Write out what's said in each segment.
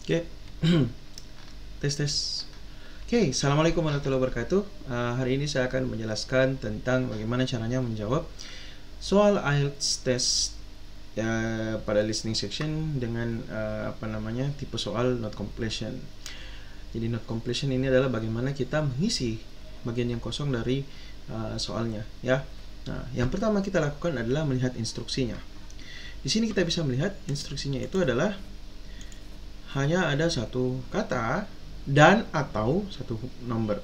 Oke, tes tes. Oke, assalamualaikum warahmatullahi wabarakatuh. Hari ini saya akan menjelaskan tentang bagaimana caranya menjawab soal IELTS test pada listening section dengan tipe soal not completion. Jadi not completion ini adalah bagaimana kita mengisi bagian yang kosong dari soalnya, ya. Nah, yang pertama kita lakukan adalah melihat instruksinya. Di sini kita bisa melihat instruksinya itu adalah hanya ada satu kata dan atau satu nomor.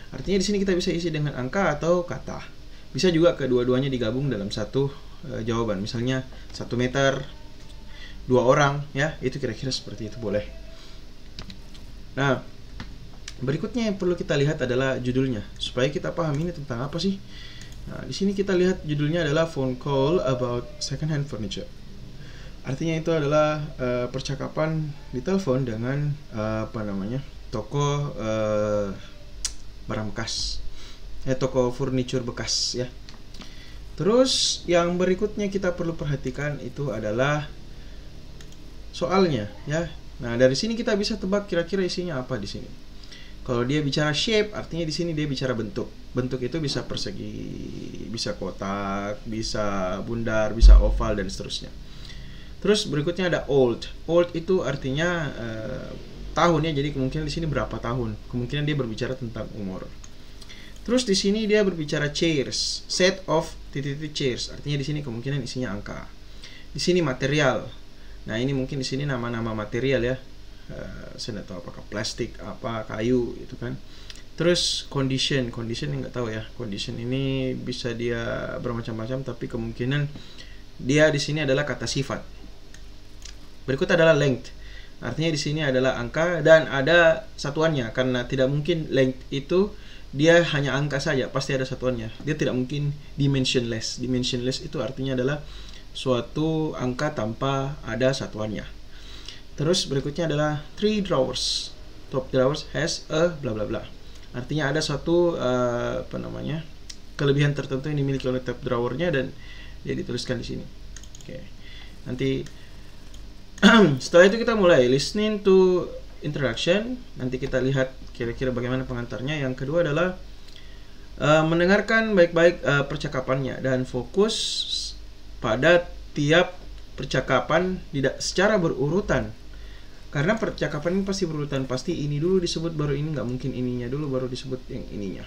Artinya di sini kita bisa isi dengan angka atau kata. Bisa juga kedua-duanya digabung dalam satu jawaban. Misalnya 1 meter, 2 orang, ya, itu kira-kira seperti itu boleh. Nah, berikutnya yang perlu kita lihat adalah judulnya supaya kita paham ini tentang apa sih. Nah, di sini kita lihat judulnya adalah phone call about second hand furniture. Artinya itu adalah percakapan di telepon dengan toko barang bekas, toko furniture bekas, ya. Terus yang berikutnya kita perlu perhatikan itu adalah soalnya, ya. Nah, dari sini kita bisa tebak kira-kira isinya apa di sini. Kalau dia bicara shape, artinya di sini dia bicara bentuk. Bentuk itu bisa persegi, bisa kotak, bisa bundar, bisa oval dan seterusnya. Terus berikutnya ada old. Old itu artinya tahun, ya. Jadi kemungkinan di sini berapa tahun. Kemungkinan dia berbicara tentang umur. Terus di sini dia berbicara chairs, set of chairs. Artinya di sini kemungkinan isinya angka. Di sini material. Nah, ini mungkin di sini nama-nama material, ya. Saya nggak tahu apakah plastik, apa kayu, itu kan. Terus condition yang nggak tahu, ya. Condition ini bisa dia bermacam-macam, tapi kemungkinan dia di sini adalah kata sifat. Berikut adalah length. Artinya di sini adalah angka dan ada satuannya, karena tidak mungkin length itu dia hanya angka saja, pasti ada satuannya. Dia tidak mungkin dimensionless. Dimensionless itu artinya adalah suatu angka tanpa ada satuannya. Terus berikutnya adalah 3 drawers. Top drawers has a bla bla bla. Artinya ada suatu kelebihan tertentu yang dimiliki oleh top drawernya dan dia dituliskan di sini. Oke. Nanti setelah itu kita mulai listening to introduction. Nanti kita lihat kira-kira bagaimana pengantarnya. Yang kedua adalah mendengarkan baik-baik percakapannya dan fokus pada tiap percakapan tidak secara berurutan. Karena percakapan ini pasti berurutan, pasti ini dulu disebut baru ini, nggak mungkin ininya dulu baru disebut yang ininya.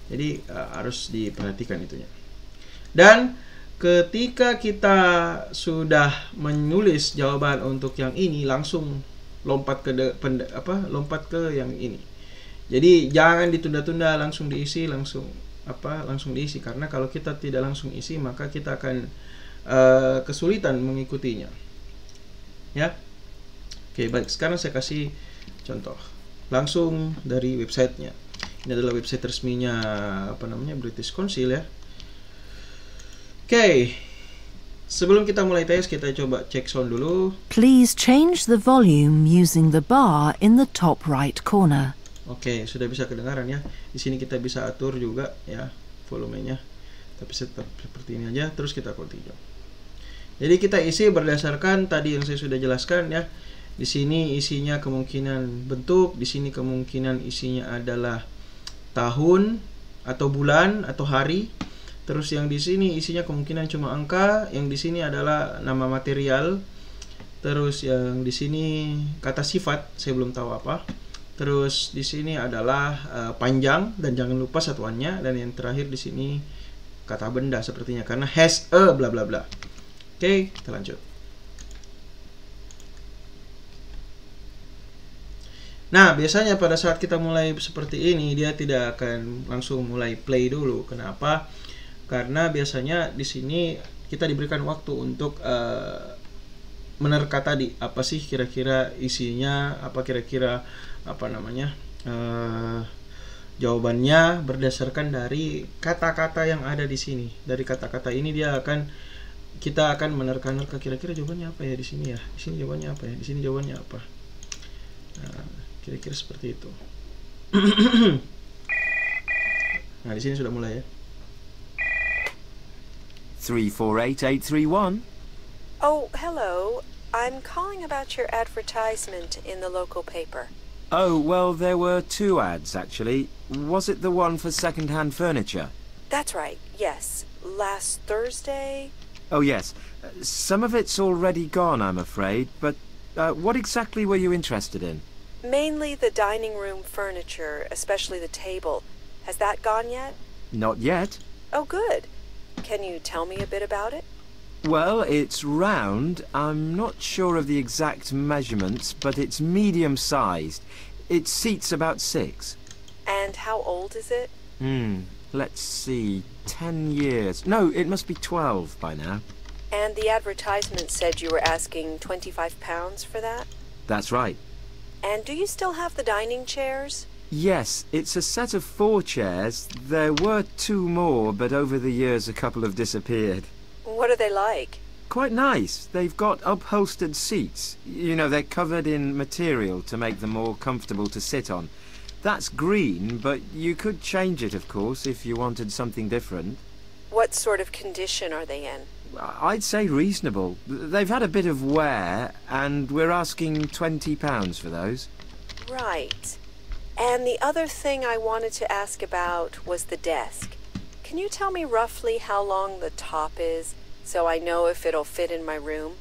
Jadi harus diperhatikan itunya. Dan ketika kita sudah menulis jawaban untuk yang ini, langsung lompat ke yang ini. Jadi jangan ditunda-tunda, langsung diisi, langsung diisi, karena kalau kita tidak langsung isi maka kita akan kesulitan mengikutinya, ya. Oke, baik, sekarang saya kasih contoh langsung dari websitenya. Ini adalah website resminya British Council, ya. Oke, sebelum kita mulai tes, kita coba cek sound dulu. Please change the volume using the bar in the top right corner. Oke, sudah bisa kedengaran, ya. Di sini kita bisa atur juga, ya, volumenya. Tapi tetap seperti ini aja, terus kita continue. Jadi kita isi berdasarkan tadi yang saya sudah jelaskan, ya. Di sini isinya kemungkinan bentuk, di sini kemungkinan isinya adalah tahun atau bulan atau hari. Terus yang di sini isinya kemungkinan cuma angka, yang di sini adalah nama material. Terus yang di sini kata sifat, saya belum tahu apa. Terus di sini adalah panjang dan jangan lupa satuannya, dan yang terakhir di sini kata benda sepertinya karena has a bla bla bla. Oke, kita lanjut. Nah, biasanya pada saat kita mulai seperti ini, dia tidak akan langsung mulai play dulu. Kenapa? Karena biasanya di sini kita diberikan waktu untuk menerka tadi apa sih kira-kira isinya, apa kira-kira jawabannya berdasarkan dari kata-kata yang ada di sini. Dari kata-kata ini kita akan menerka-nerka kira-kira jawabannya apa ya di sini, ya. Di sini jawabannya apa ya? Di sini jawabannya apa? Nah, kira-kira seperti itu. Nah, di sini sudah mulai, ya. 348831. Oh, hello. I'm calling about your advertisement in the local paper. Oh, well, there were 2 ads, actually. Was it the one for second-hand furniture? That's right, yes. Last Thursday? Oh, yes. Some of it's already gone, I'm afraid, but what exactly were you interested in? Mainly the dining room furniture, especially the table. Has that gone yet? Not yet. Oh, good. Can you tell me a bit about it? Well, it's round. I'm not sure of the exact measurements, but it's medium-sized. It seats about 6. And how old is it? Let's see. 10 years. No, it must be 12 by now. And the advertisement said you were asking £25 for that? That's right. And do you still have the dining chairs? Yes, it's a set of 4 chairs. There were 2 more, but over the years a couple have disappeared. What are they like? Quite nice. They've got upholstered seats. You know, they're covered in material to make them more comfortable to sit on. That's green, but you could change it, of course, if you wanted something different. What sort of condition are they in? I'd say reasonable. They've had a bit of wear, and we're asking £20 for those. Right. And the other thing I wanted to ask about was the desk. Can you tell me roughly how long the top is, so I know if it'll fit in my room?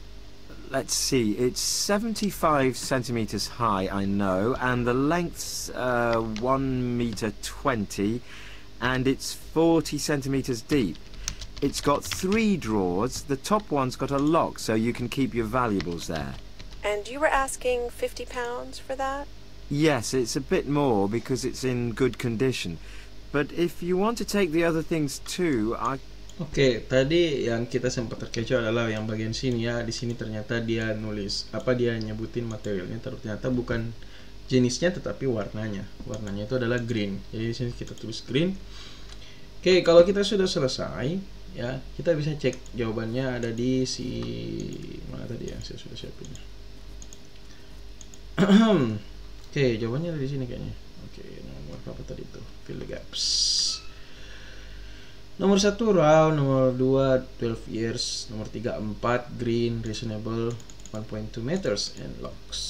Let's see, it's 75 centimetres high, I know, and the length's 1 metre 20, and it's 40 centimetres deep. It's got 3 drawers. The top one's got a lock, so you can keep your valuables there. And you were asking £50 for that? Yes, it's a bit more because it's in good condition. But if you want to take the other things too, Oke, tadi yang kita sempat terkecoh adalah yang bagian sini ya. Di sini ternyata dia nulis dia nyebutin materialnya, ternyata bukan jenisnya tetapi warnanya. Warnanya itu adalah green. Jadi di sini kita tulis green. Oke, kalau kita sudah selesai ya, kita bisa cek jawabannya ada di mana tadi ya, saya sudah siapin. Oke, jawabannya ada di sini kayaknya. Oke, nomor apa tadi itu? Fill the gaps. Nomor 1 round, nomor 2 12 years, nomor 3 4 green, reasonable 1.2 meters and locks.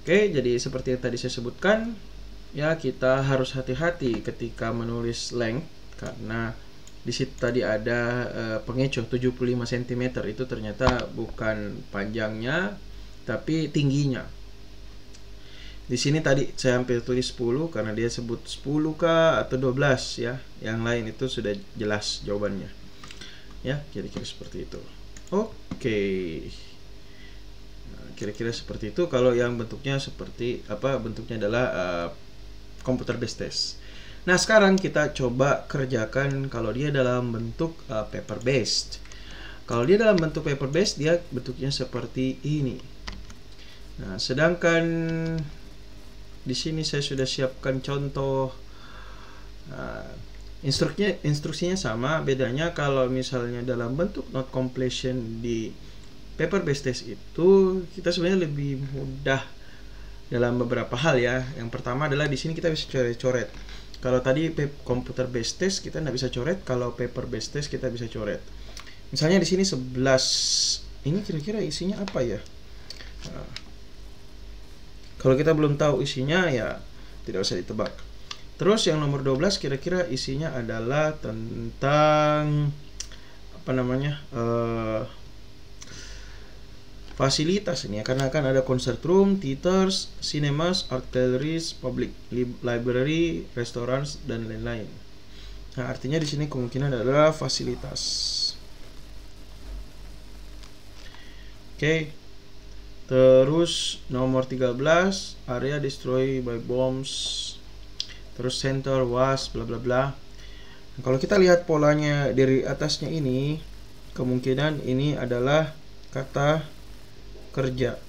Oke, jadi seperti yang tadi saya sebutkan, ya kita harus hati-hati ketika menulis length karena di situ tadi ada pengecoh 75 cm, itu ternyata bukan panjangnya tapi tingginya. Di sini tadi saya hampir tulis 10 karena dia sebut 10 kah atau 12 ya. Yang lain itu sudah jelas jawabannya. Ya, kira-kira seperti itu. Oke. Nah, kira-kira seperti itu. Kalau yang bentuknya seperti bentuknya adalah computer based test. Nah, sekarang kita coba kerjakan kalau dia dalam bentuk paper based. Kalau dia dalam bentuk paper based, dia bentuknya seperti ini. Nah, sedangkan di sini saya sudah siapkan contoh. Instruksinya sama, bedanya kalau misalnya dalam bentuk not completion di paper based test itu kita sebenarnya lebih mudah dalam beberapa hal ya. Yang pertama adalah di sini kita bisa coret-coret. Kalau tadi computer based test kita nggak bisa coret, kalau paper based test kita bisa coret. Misalnya di sini 11, ini kira-kira isinya apa ya? Kalau kita belum tahu isinya ya tidak usah ditebak. Terus yang nomor 12 kira-kira isinya adalah tentang fasilitas ini ya, karena akan ada concert room, theaters, cinemas, art galleries, public library, restaurants dan lain-lain. Nah, artinya di sini kemungkinan adalah fasilitas. Oke. Terus nomor 13, area destroyed by bombs. Terus center was bla bla bla. Nah, kalau kita lihat polanya dari atasnya ini, kemungkinan ini adalah kata kerja.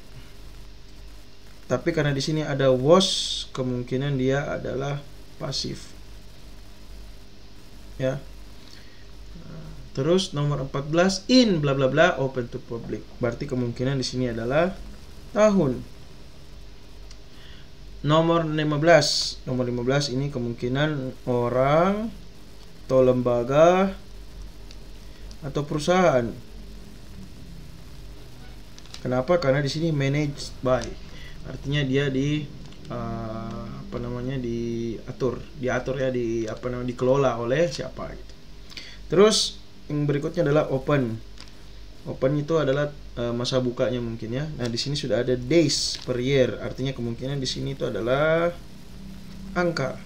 Tapi karena di sini ada was, kemungkinan dia adalah pasif. Ya. Terus nomor 14, in bla bla bla open to public. Berarti kemungkinan di sini adalah tahun. Nomor 15. Nomor 15 ini kemungkinan orang atau lembaga atau perusahaan. Kenapa? Karena di sini managed by, artinya dia diatur ya, dikelola oleh siapa gitu. Terus yang berikutnya adalah open. Open itu adalah masa bukanya mungkin ya. Nah, di sini sudah ada days per year, artinya kemungkinan di sini itu adalah angka.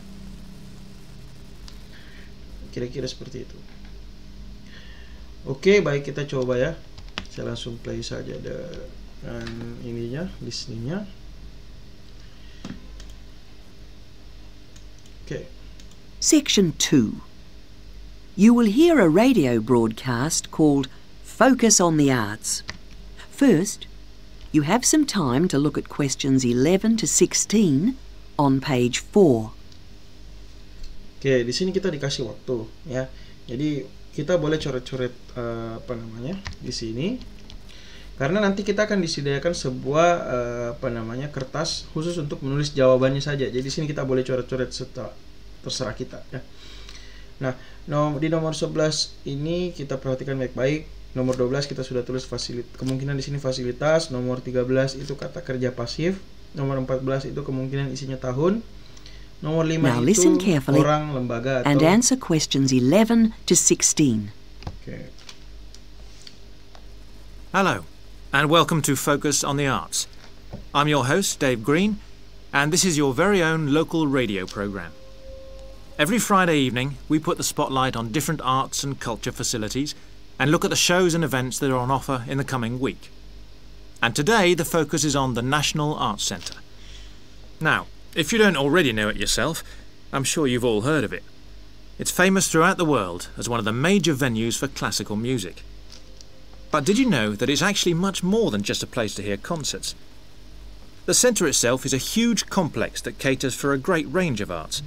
Kira-kira seperti itu. Oke, baik, kita coba ya. Saya langsung play saja dengan ininya, listeningnya. Oke. Section 2. You will hear a radio broadcast called Focus on the Arts. First, you have some time to look at questions 11 to 16 on page 4. Oke, di sini kita dikasih waktu ya. Jadi kita boleh coret-coret di sini. Karena nanti kita akan disediakan sebuah kertas khusus untuk menulis jawabannya saja. Jadi di sini kita boleh coret-coret terserah kita ya. Nah, di nomor 11 ini kita perhatikan baik-baik. Nomor 12 kita sudah tulis kemungkinan di sini fasilitas. Nomor 13 itu kata kerja pasif. Nomor 14 itu kemungkinan isinya tahun. Nomor 5 Now itu listen carefully orang, lembaga atau and answer questions 11 to 16. Okay. Hello, and welcome to Focus on the Arts. I'm your host, Dave Green, and this is your very own local radio programme. Every Friday evening, we put the spotlight on different arts and culture facilities and look at the shows and events that are on offer in the coming week. And today, the focus is on the National Arts Centre. Now, if you don't already know it yourself, I'm sure you've all heard of it. It's famous throughout the world as one of the major venues for classical music. But did you know that it's actually much more than just a place to hear concerts? The centre itself is a huge complex that caters for a great range of arts.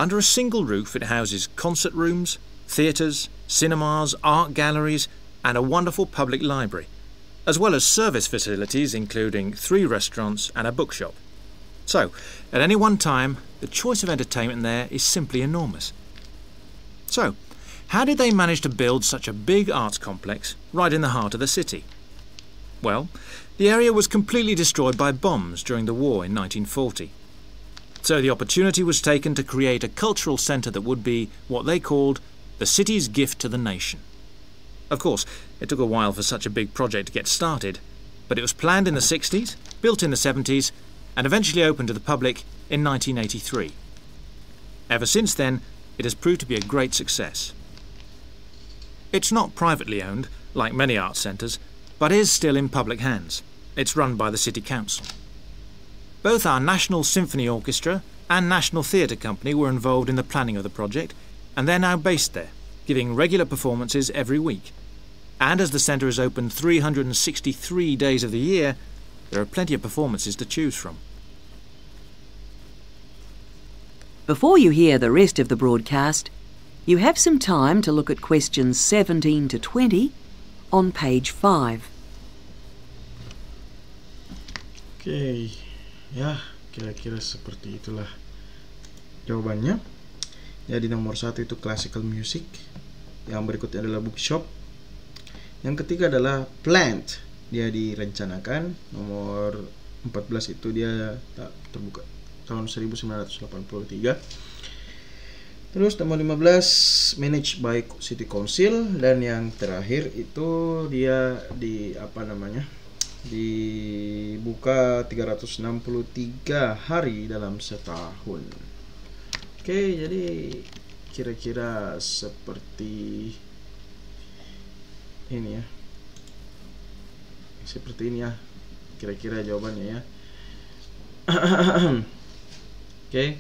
Under a single roof, it houses concert rooms, theatres, cinemas, art galleries, and a wonderful public library, as well as service facilities including 3 restaurants and a bookshop. So, at any one time, the choice of entertainment there is simply enormous. So, how did they manage to build such a big arts complex right in the heart of the city? Well, the area was completely destroyed by bombs during the war in 1940. So the opportunity was taken to create a cultural centre that would be what they called the city's gift to the nation. Of course, it took a while for such a big project to get started, but it was planned in the 60s, built in the 70s, and eventually opened to the public in 1983. Ever since then, it has proved to be a great success. It's not privately owned, like many arts centres, but is still in public hands. It's run by the City Council. Both our National Symphony Orchestra and National Theatre Company were involved in the planning of the project, and they're now based there, giving regular performances every week. And as the centre is open 363 days of the year, there are plenty of performances to choose from. Before you hear the rest of the broadcast, you have some time to look at questions 17 to 20 on page 5. Oke, ya kira-kira seperti itulah jawabannya. Jadi nomor 1 itu classical music, yang berikutnya adalah bookshop, yang ketiga adalah plant, dia direncanakan. Nomor 14 itu dia terbuka tahun 1983. Terus nomor 15 managed by City Council, dan yang terakhir itu dia dibuka 363 hari dalam setahun. Oke, jadi kira-kira seperti ini ya. Seperti ini ya. Kira-kira jawabannya ya. Oke.